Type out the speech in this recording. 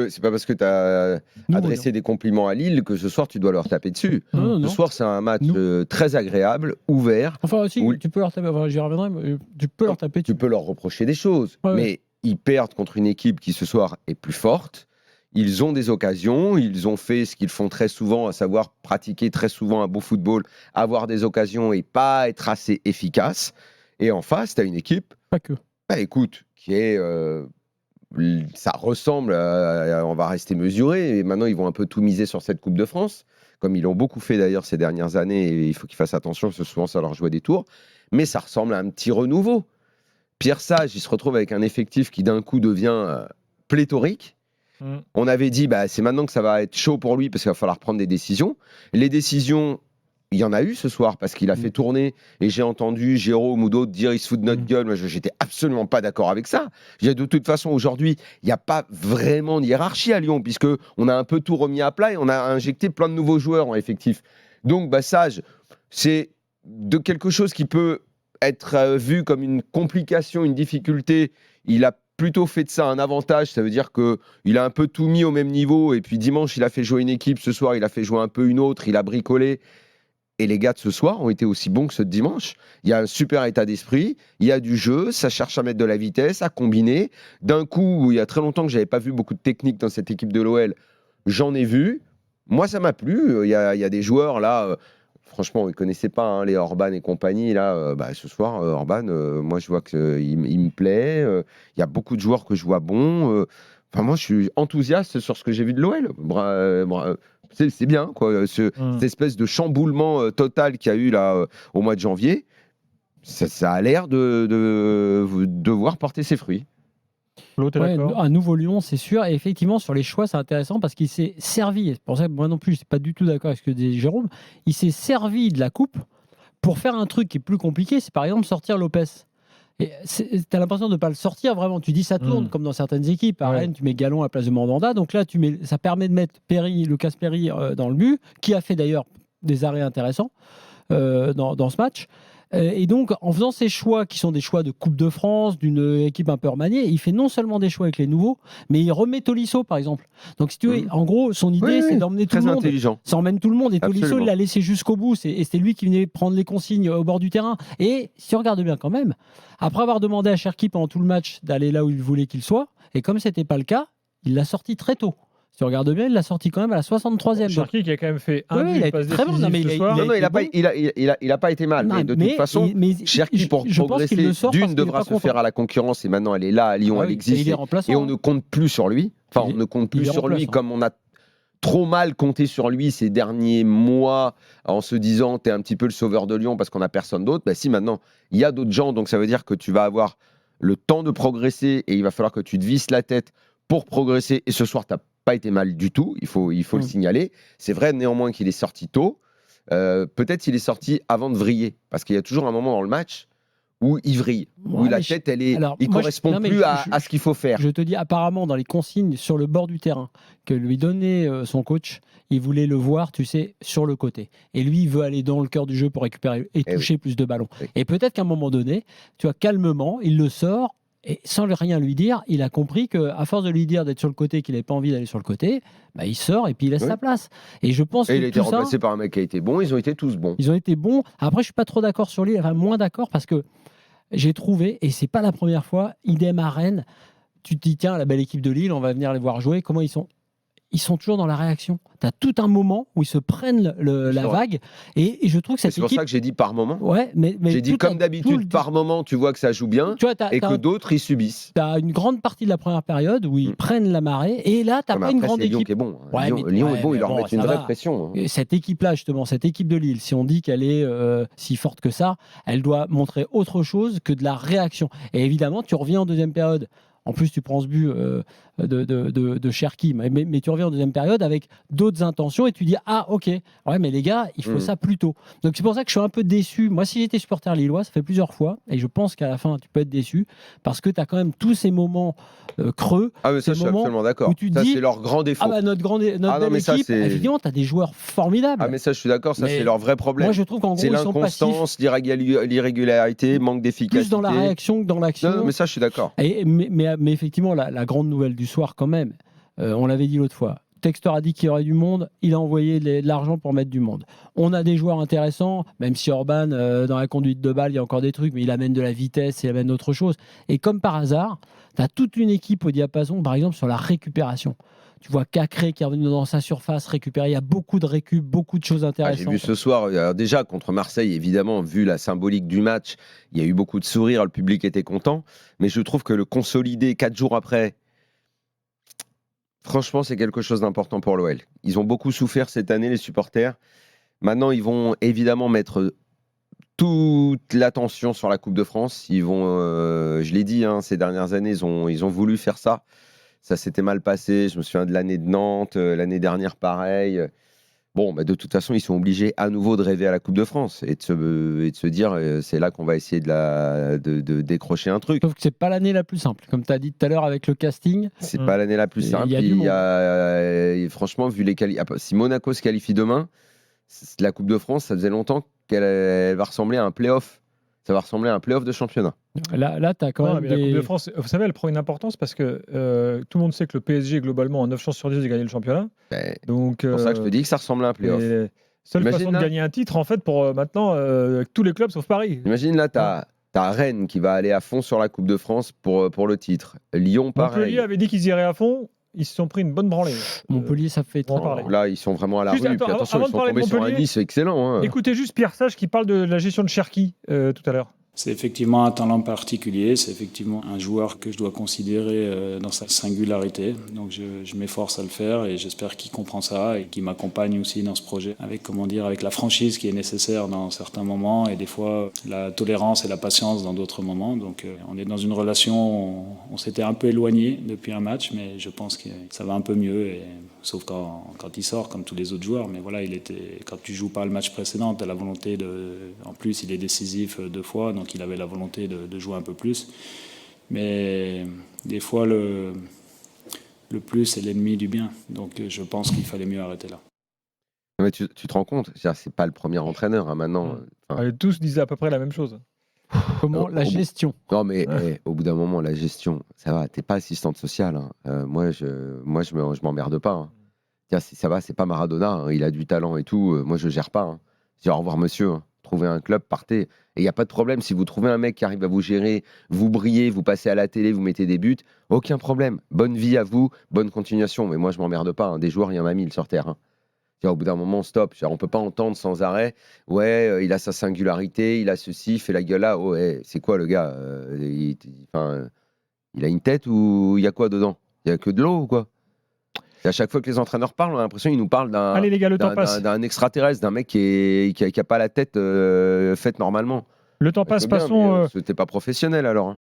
C'est pas parce que tu as adressé des compliments à Lille que ce soir tu dois leur taper dessus. Ce soir, c'est un match très agréable, ouvert. Enfin, si, tu peux leur taper. Enfin, j'y reviendrai, mais tu peux leur taper dessus. Tu peux leur reprocher des choses. Ouais. Mais ils perdent contre une équipe qui ce soir est plus forte. Ils ont des occasions. Ils ont fait ce qu'ils font très souvent, à savoir pratiquer très souvent un beau football, avoir des occasions et pas être assez efficace. Et en face, tu as une équipe. Pas que. Bah, écoute, qui est. Ça ressemble on va rester mesuré, et maintenant ils vont un peu tout miser sur cette Coupe de France, comme ils l'ont beaucoup fait d'ailleurs ces dernières années, et il faut qu'ils fassent attention, parce que souvent ça leur joue des tours, mais ça ressemble à un petit renouveau. Pierre Sage, il se retrouve avec un effectif qui d'un coup devient pléthorique. On avait dit, c'est maintenant que ça va être chaud pour lui, parce qu'il va falloir prendre des décisions. Les décisions, il y en a eu ce soir, parce qu'il a fait tourner, et j'ai entendu Jérôme ou d'autres dire il se fout de notre gueule. Moi, j'étais absolument pas d'accord avec ça. De toute façon, aujourd'hui, il n'y a pas vraiment de hiérarchie à Lyon, puisqu'on a un peu tout remis à plat et on a injecté plein de nouveaux joueurs en effectif. Donc, Sage, c'est de quelque chose qui peut être vu comme une complication, une difficulté. Il a plutôt fait de ça un avantage. Ça veut dire qu'il a un peu tout mis au même niveau, et puis dimanche, il a fait jouer une équipe, ce soir, il a fait jouer un peu une autre, il a bricolé. Et les gars de ce soir ont été aussi bons que ceux de dimanche. Il y a un super état d'esprit, il y a du jeu, ça cherche à mettre de la vitesse, à combiner. D'un coup, il y a très longtemps que je n'avais pas vu beaucoup de technique dans cette équipe de l'OL. J'en ai vu. Moi, ça m'a plu. Il y a des joueurs là, franchement, on ne connaissait pas les Orban et compagnie. Là, ce soir, Orban, moi, je vois qu'il me plaît. Il y a beaucoup de joueurs que je vois bons. Moi, je suis enthousiaste sur ce que j'ai vu de l'OL. C'est bien, quoi. Cette espèce de chamboulement total qu'il y a eu là au mois de janvier, ça a l'air de devoir porter ses fruits. Un nouveau Lyon, c'est sûr. Et effectivement, sur les choix, c'est intéressant parce qu'il s'est servi. C'est pour ça que moi non plus, je ne suis pas du tout d'accord avec ce que dit Jérôme. Il s'est servi de la coupe pour faire un truc qui est plus compliqué. C'est par exemple sortir Lopez. Tu as l'impression de ne pas le sortir vraiment. Tu dis ça tourne comme dans certaines équipes. À Rennes, tu mets Gallon à la place de Mandanda. Donc là, ça permet de mettre Lucas Perry dans le but, qui a fait d'ailleurs des arrêts intéressants dans ce match. Et donc, en faisant ces choix qui sont des choix de Coupe de France, d'une équipe un peu remaniée, il fait non seulement des choix avec les nouveaux, mais il remet Tolisso, par exemple. Donc, si tu veux, en gros, son idée, c'est d'emmener tout le monde. Intelligent. Ça emmène tout le monde. Et Tolisso, il l'a laissé jusqu'au bout. Et c'était lui qui venait prendre les consignes au bord du terrain. Et si on regarde bien quand même, après avoir demandé à Cherki pendant tout le match d'aller là où il voulait qu'il soit, et comme ce n'était pas le cas, il l'a sorti très tôt. Si on regarde bien, il l'a sorti quand même à la 63e. Cherki qui a quand même fait un but, il a été très bon. Non, mais il a pas été mal. Mais de toute façon, Cherki, pour progresser, d'une devra se faire à la concurrence. Et maintenant, elle est là, à Lyon, elle existe. Et on ne compte plus sur lui. Enfin, on ne compte plus sur lui comme on a trop mal compté sur lui ces derniers mois en se disant t'es un petit peu le sauveur de Lyon parce qu'on n'a personne d'autre. Si, maintenant, il y a d'autres gens. Donc, ça veut dire que tu vas avoir le temps de progresser et il va falloir que tu te visses la tête pour progresser. Et ce soir, tu n'as pas été mal du tout, il faut le signaler. C'est vrai néanmoins qu'il est sorti tôt. Peut-être qu'il est sorti avant de vriller, parce qu'il y a toujours un moment dans le match où il vrille, où la tête, il ne correspond plus à ce qu'il faut faire. Je te dis, apparemment, dans les consignes sur le bord du terrain que lui donnait son coach, il voulait le voir, tu sais, sur le côté. Et lui, il veut aller dans le cœur du jeu pour récupérer et toucher plus de ballons. Et peut-être qu'à un moment donné, tu vois, calmement, il le sort. Et sans rien lui dire, il a compris qu'à force de lui dire d'être sur le côté, qu'il n'avait pas envie d'aller sur le côté, il sort et puis il laisse sa place. Et je pense il a été remplacé par un mec qui a été bon, ils ont été tous bons. Ils ont été bons. Après, je ne suis pas trop d'accord sur lui, enfin moins d'accord parce que j'ai trouvé, et ce n'est pas la première fois, idem à Rennes, tu te dis, tiens, la belle équipe de Lille, on va venir les voir jouer, comment ils sont toujours dans la réaction. Tu as tout un moment où ils se prennent la vague. Et je trouve que cette équipe... C'est pour ça que j'ai dit par moment. Ouais, mais j'ai dit comme d'habitude, par moment, tu vois que ça joue bien et que d'autres, ils subissent. Tu as une grande partie de la première période où ils prennent la marée. Et là, tu n'as pas une grande équipe. Lyon qui est bon. Lyon est bon, il leur met une vraie pression. Cette équipe-là, justement, cette équipe de Lille, si on dit qu'elle est si forte que ça, elle doit montrer autre chose que de la réaction. Et évidemment, tu reviens en deuxième période. En plus, tu prends ce but de Cherki, mais tu reviens en deuxième période avec d'autres intentions et tu dis ah ok, ouais mais les gars, il faut ça plus tôt. Donc c'est pour ça que je suis un peu déçu. Moi, si j'étais supporter lillois, ça fait plusieurs fois et je pense qu'à la fin tu peux être déçu parce que tu as quand même tous ces moments creux. Ah mais ça, je suis absolument d'accord. Ça c'est leur grand défaut. Ah bah notre belle équipe, évidemment, tu as des joueurs formidables. Ah mais ça, je suis d'accord. Ça c'est leur vrai problème. Moi, je trouve qu'en gros, c'est l'inconstance, l'irrégularité, manque d'efficacité. Plus dans la réaction que dans l'action. Non, mais ça, je suis d'accord. Mais effectivement, la grande nouvelle du soir, quand même, On l'avait dit l'autre fois. Textor a dit qu'il y aurait du monde, il a envoyé de l'argent pour mettre du monde. On a des joueurs intéressants, même si Orban, dans la conduite de balle, il y a encore des trucs, mais il amène de la vitesse, il amène autre chose. Et comme par hasard, tu as toute une équipe au diapason, par exemple, sur la récupération. Tu vois Cacré qui est revenu dans sa surface récupérer. Il y a beaucoup de récup, beaucoup de choses intéressantes. J'ai vu ce soir, alors déjà contre Marseille, évidemment, vu la symbolique du match, il y a eu beaucoup de sourires, le public était content. Mais je trouve que le consolider 4 jours après, franchement, c'est quelque chose d'important pour l'OL. Ils ont beaucoup souffert cette année, les supporters. Maintenant, ils vont évidemment mettre toute l'attention sur la Coupe de France. Ils vont, je l'ai dit, ces dernières années, ils ont voulu faire ça. Ça s'était mal passé. Je me souviens de l'année de Nantes, l'année dernière, pareil. Bon, de toute façon, ils sont obligés à nouveau de rêver à la Coupe de France et de se dire, c'est là qu'on va essayer de décrocher un truc. Sauf que c'est pas l'année la plus simple, comme tu as dit tout à l'heure avec le casting. C'est pas l'année la plus simple. Franchement, vu si Monaco se qualifie demain, la Coupe de France, ça faisait longtemps qu'elle va ressembler à un play-off. Ça va ressembler à un play-off de championnat. Là tu as quand même la Coupe de France, vous savez, elle prend une importance parce que tout le monde sait que le PSG, globalement, a 9 chances sur 10 de gagner le championnat. Donc, c'est pour ça que je te dis que ça ressemble à un play-off. Seule façon de gagner un titre, en fait, pour maintenant, tous les clubs sauf Paris. Imagine, là, tu as Rennes qui va aller à fond sur la Coupe de France pour le titre. Lyon, pareil. Montpellier avait dit qu'ils iraient à fond. Ils se sont pris une bonne branlée. Montpellier, ça fait trop. Là, ils sont vraiment à la rue. Puis attention, ils sont tombés sur un Nice excellent. Écoutez juste Pierre Sage qui parle de la gestion de Cherki tout à l'heure. C'est effectivement un talent particulier, c'est effectivement un joueur que je dois considérer dans sa singularité. Donc je m'efforce à le faire et j'espère qu'il comprend ça et qu'il m'accompagne aussi dans ce projet avec la franchise qui est nécessaire dans certains moments et des fois la tolérance et la patience dans d'autres moments. Donc on est dans une relation, on s'était un peu éloigné depuis un match, mais je pense que ça va un peu mieux. Sauf quand il sort, comme tous les autres joueurs. Mais voilà, quand tu joues pas le match précédent, tu as la volonté en plus, il est décisif 2 fois, donc il avait la volonté de jouer un peu plus. Mais des fois, le plus est l'ennemi du bien. Donc je pense qu'il fallait mieux arrêter là. Mais tu te rends compte, c'est pas le premier entraîneur maintenant. Tous disaient à peu près la même chose. Comment la gestion. Non, mais au bout d'un moment, la gestion, ça va, t'es pas assistante sociale. Moi, je m'emmerde pas. Ça va, c'est pas Maradona, il a du talent et tout. Moi, je gère pas. Je dis au revoir, monsieur. Trouvez un club, partez. Et il n'y a pas de problème. Si vous trouvez un mec qui arrive à vous gérer, vous brillez, vous passez à la télé, vous mettez des buts, aucun problème. Bonne vie à vous, bonne continuation. Mais moi, je m'emmerde pas. Des joueurs, il y en a 1000 sur Terre. Au bout d'un moment, stop. On ne peut pas entendre sans arrêt. Ouais, il a sa singularité, il a ceci, il fait la gueule là. Ouais, c'est quoi le gars il a une tête ou il y a quoi dedans? Il y a que de l'eau ou quoi? Et à chaque fois que les entraîneurs parlent, on a l'impression qu'ils nous parlent d'un extraterrestre, d'un mec qui a pas la tête faite normalement. Le temps passe, passons. C'était pas professionnel alors.